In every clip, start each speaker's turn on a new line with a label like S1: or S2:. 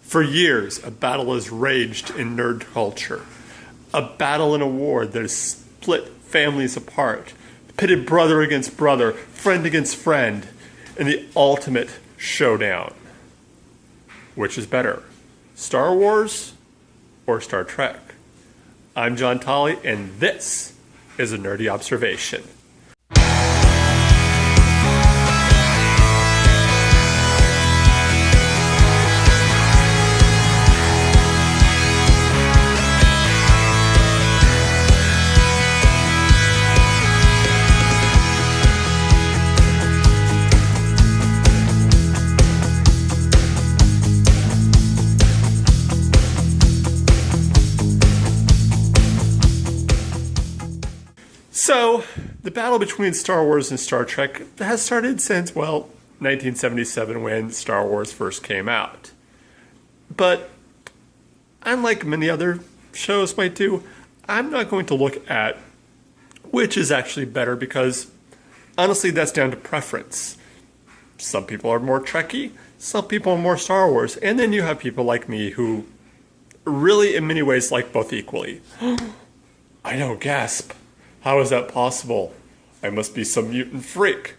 S1: For years, a battle has raged in nerd culture. A battle in a war that has split families apart, pitted brother against brother, friend against friend, in the ultimate showdown. Which is better, Star Wars or Star Trek? I'm John Tolly, and this is a Nerdy Observation. So, the battle between Star Wars and Star Trek has started since, 1977 when Star Wars first came out. But, unlike many other shows might do, I'm not going to look at which is actually better because, honestly, that's down to preference. Some people are more Trekky, some people are more Star Wars, and then you have people like me who really, in many ways, like both equally. I don't gasp. How is that possible? I must be some mutant freak.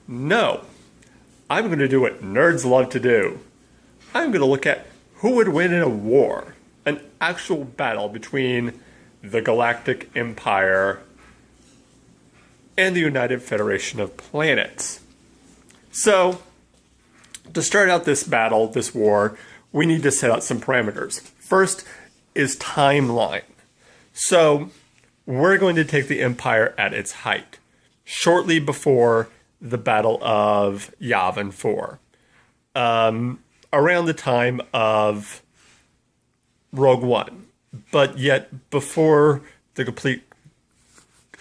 S1: No. I'm going to do what nerds love to do. I'm going to look at who would win in a war. An actual battle between the Galactic Empire and the United Federation of Planets. So, to start out this battle, this war, we need to set out some parameters. First is timeline. So, we're going to take the Empire at its height, shortly before the Battle of Yavin 4, around the time of Rogue One, but yet before the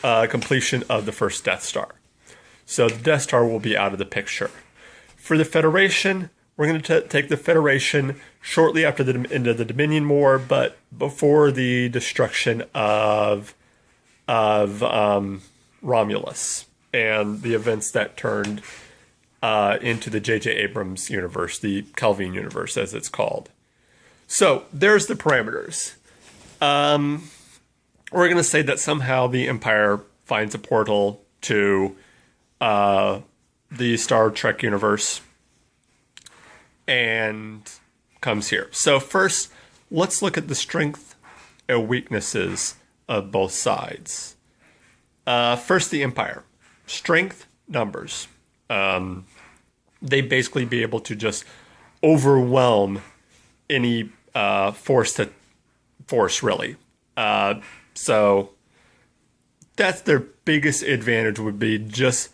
S1: completion of the first Death Star. So the Death Star will be out of the picture. For the Federation, we're going to take the Federation shortly after the end of the Dominion War, but before the destruction of Romulus and the events that turned into the J.J. Abrams universe, the Kelvin universe as it's called. So there's the parameters. We're going to say that somehow the Empire finds a portal to the Star Trek universe and comes here. So first, let's look at the strength and weaknesses of both sides. First, the Empire. Strength, numbers. They basically be able to just overwhelm any force, really. So that's their biggest advantage would be just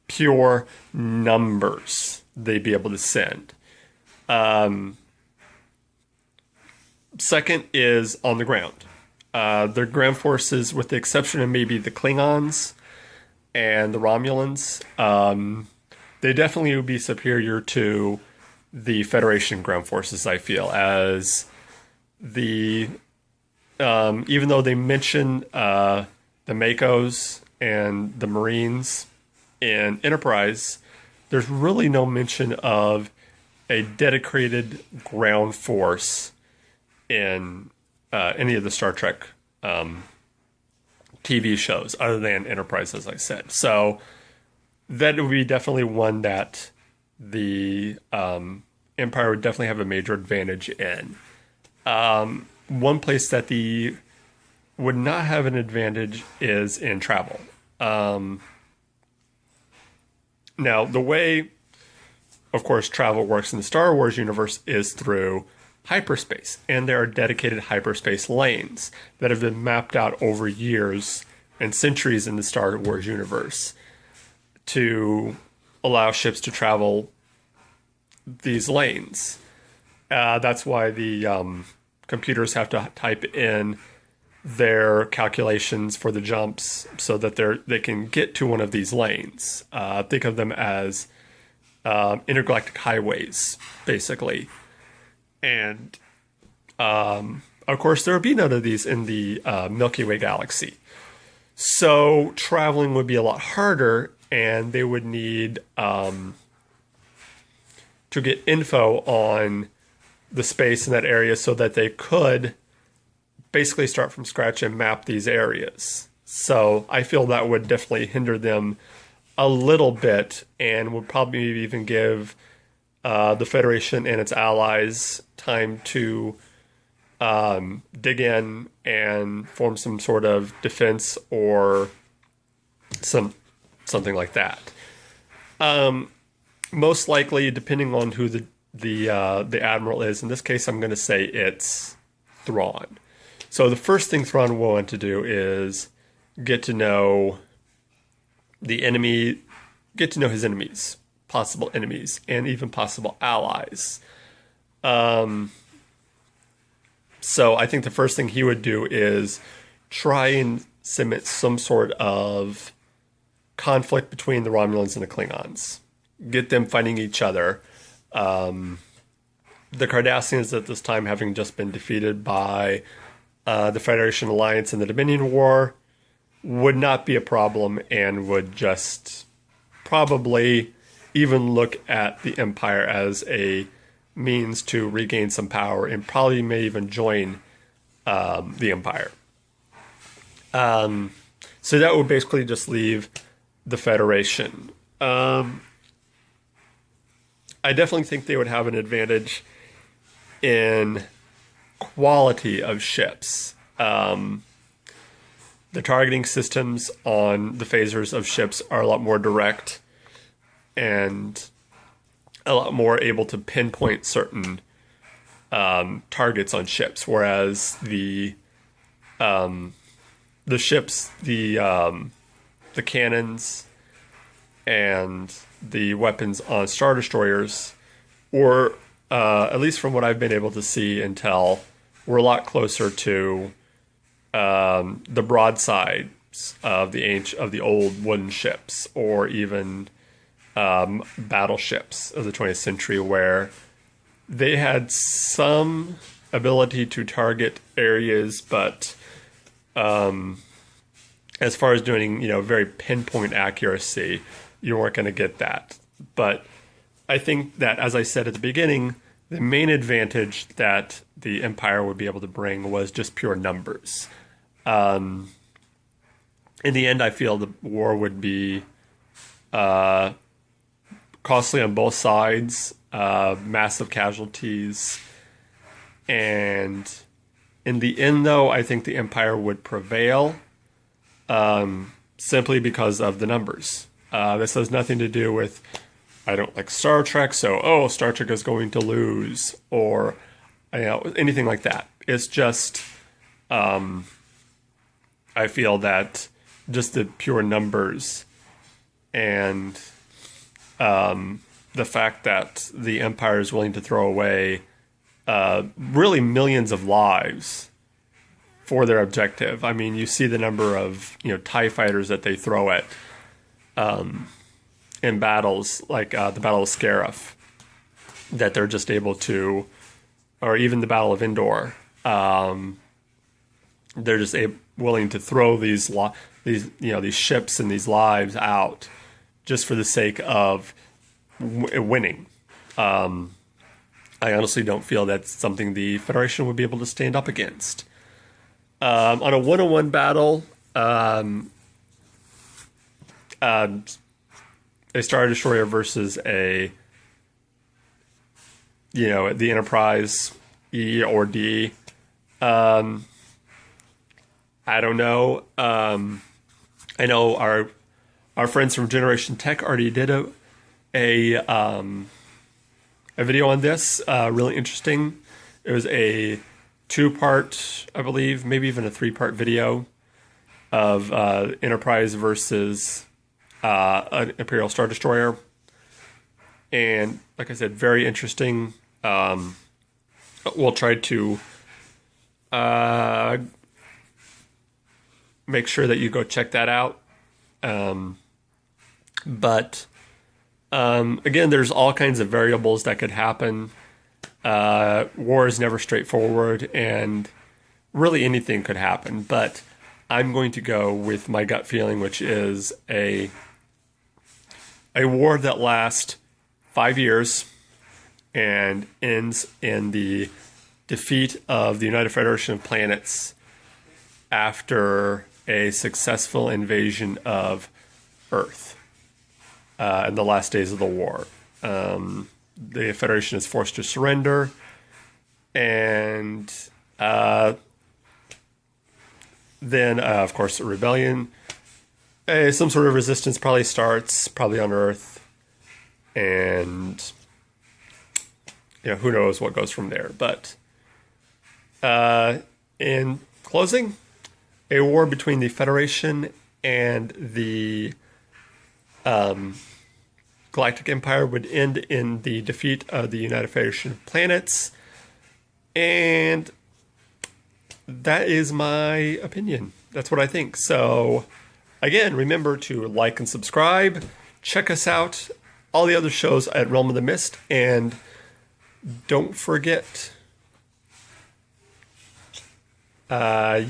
S1: pure numbers they'd be able to send. Second is on the ground. Their ground forces, with the exception of maybe the Klingons and the Romulans, they definitely would be superior to the Federation ground forces, I feel, as the even though they mention the Makos and the Marines in Enterprise, there's really no mention of a dedicated ground force in any of the Star Trek TV shows, other than Enterprise, as I said. So that would be definitely one that the Empire would definitely have a major advantage in. One place that the would not have an advantage is in travel. Now, the way, of course, travel works in the Star Wars universe is through hyperspace, and there are dedicated hyperspace lanes that have been mapped out over years and centuries in the Star Wars universe to allow ships to travel these lanes. That's why the computers have to type in their calculations for the jumps so that they can get to one of these lanes. Think of them as intergalactic highways, basically. And, of course, there would be none of these in the Milky Way galaxy. So traveling would be a lot harder, and they would need to get info on the space in that area so that they could basically start from scratch and map these areas. So I feel that would definitely hinder them a little bit and would probably even give the Federation and its allies time to dig in and form some sort of defense or something like that. Most likely, depending on who the admiral is, in this case, I'm going to say it's Thrawn. So the first thing Thrawn will want to do is get to know the enemy, get to know his enemies, possible enemies, and even possible allies. So I think the first thing he would do is try and cement some sort of conflict between the Romulans and the Klingons. Get them fighting each other. The Cardassians at this time having just been defeated by the Federation Alliance in the Dominion War would not be a problem and would just probably even look at the Empire as a means to regain some power and probably may even join the Empire. So that would basically just leave the Federation. I definitely think they would have an advantage in quality of ships. The targeting systems on the phasers of ships are a lot more direct and a lot more able to pinpoint certain targets on ships, whereas the ships, the cannons, and the weapons on Star Destroyers, or at least from what I've been able to see and tell, were a lot closer to the broadsides of the old wooden ships, or even battleships of the 20th century, where they had some ability to target areas, but as far as doing, very pinpoint accuracy, you weren't going to get that. But I think that, as I said at the beginning, the main advantage that the Empire would be able to bring was just pure numbers. In the end, I feel the war would be costly on both sides, massive casualties, and in the end, though, I think the Empire would prevail simply because of the numbers. This has nothing to do with, I don't like Star Trek, so, Star Trek is going to lose, or anything like that. It's just, I feel that just the pure numbers and the fact that the Empire is willing to throw away really millions of lives for their objective. I mean, you see the number of TIE fighters that they throw at in battles, like the Battle of Scarif, that they're just able to, or even the Battle of Endor. They're just willing to throw these ships and these lives out just for the sake of winning. I honestly don't feel that's something the Federation would be able to stand up against. On a one-on-one battle, a Star Destroyer versus the Enterprise E or D. I don't know. I know our friends from Generation Tech already did a video on this. Really interesting. It was a 2-part, I believe, maybe even a 3-part video of Enterprise versus an Imperial Star Destroyer. And like I said, very interesting. We'll try to make sure that you go check that out. But again, there's all kinds of variables that could happen. War is never straightforward, and really anything could happen. But I'm going to go with my gut feeling, which is a war that lasts 5 years, and ends in the defeat of the United Federation of Planets after a successful invasion of Earth in the last days of the war. The Federation is forced to surrender, and then, of course, a rebellion. Some sort of resistance probably starts, probably on Earth, and who knows what goes from there. But in closing, a war between the Federation and the Galactic Empire would end in the defeat of the United Federation of Planets, and that is my opinion. That's what I think. So, again, remember to like and subscribe. Check us out, all the other shows at Realm of the Mist, and don't forget, don't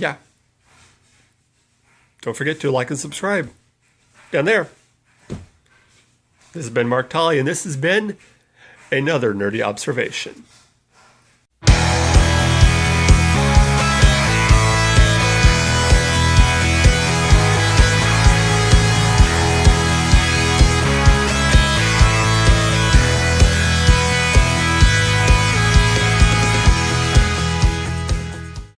S1: forget to like and subscribe down there. This has been Mark Tolly, and this has been another nerdy observation.